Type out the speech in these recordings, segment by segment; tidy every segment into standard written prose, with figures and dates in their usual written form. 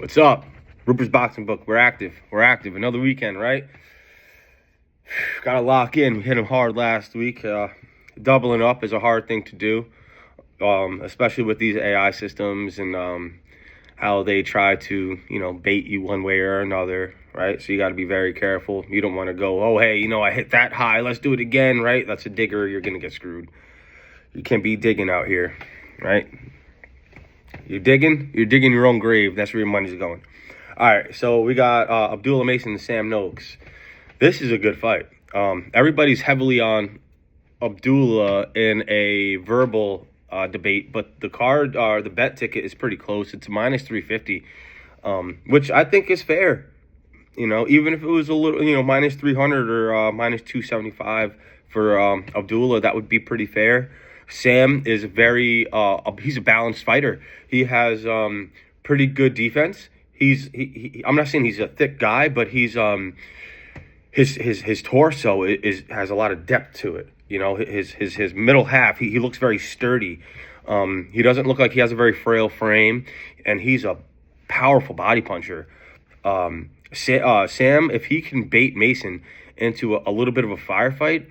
What's up? Rupert's Boxing Book. We're active. Another weekend, right? Got to lock in. We hit him hard last week. Doubling up is a hard thing to do, especially with these AI systems and how they try to, bait you one way or another, right? So you got to be very careful. You don't want to go, oh, hey, I hit that high. Let's do it again, right? That's a digger. You're going to get screwed. You can't be digging out here, right? You're digging your own grave. That's where your money's going. All right, so we got Abdullah Mason and Sam Noakes. This is a good fight. Everybody's heavily on Abdullah in a verbal debate, but the card, the bet ticket is pretty close. It's minus 350, which I think is fair. Even if it was a little, minus 300 or minus 275 for Abdullah, that would be pretty fair. Sam is he's a balanced fighter. He has pretty good defense. I'm not saying he's a thick guy, but he's his torso has a lot of depth to it. His middle half, he looks very sturdy. He doesn't look like he has a very frail frame, and he's a powerful body puncher. Sam, if he can bait Mason into a little bit of a firefight,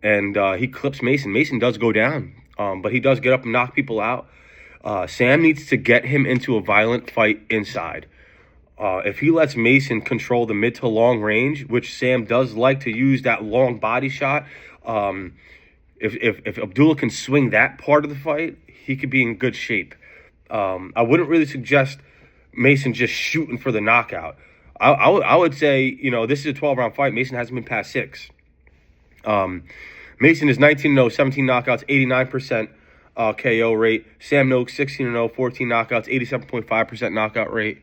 and he clips Mason. Mason does go down, but he does get up and knock people out. Sam needs to get him into a violent fight inside. If he lets Mason control the mid to long range, which Sam does like to use that long body shot, if Abdullah can swing that part of the fight, he could be in good shape. I wouldn't really suggest Mason just shooting for the knockout. I would say, this is a 12-round fight. Mason hasn't been past 6. Mason is 19-0, 17 knockouts, 89% KO rate. Sam Noakes, 16-0, 14 knockouts, 87.5% knockout rate.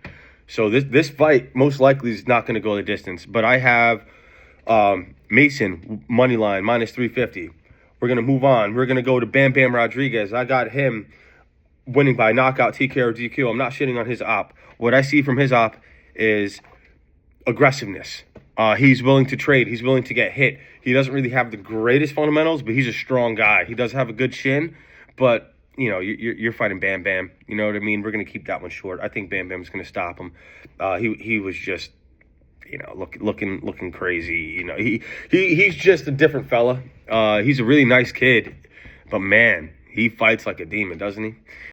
So this fight most likely is not going to go the distance. But I have Mason, money line, minus 350. We're going to move on. We're going to go to Bam Bam Rodriguez. I got him winning by knockout, TKO, or DQ. I'm not shitting on his op. What I see from his op is aggressiveness. He's willing to trade. He's willing to get hit. He doesn't really have the greatest fundamentals, but he's a strong guy. He does have a good chin, but you're fighting Bam Bam. You know what I mean? We're gonna keep that one short. I think Bam Bam's gonna stop him. He was just looking crazy. He's just a different fella. He's a really nice kid, but man, he fights like a demon, doesn't he?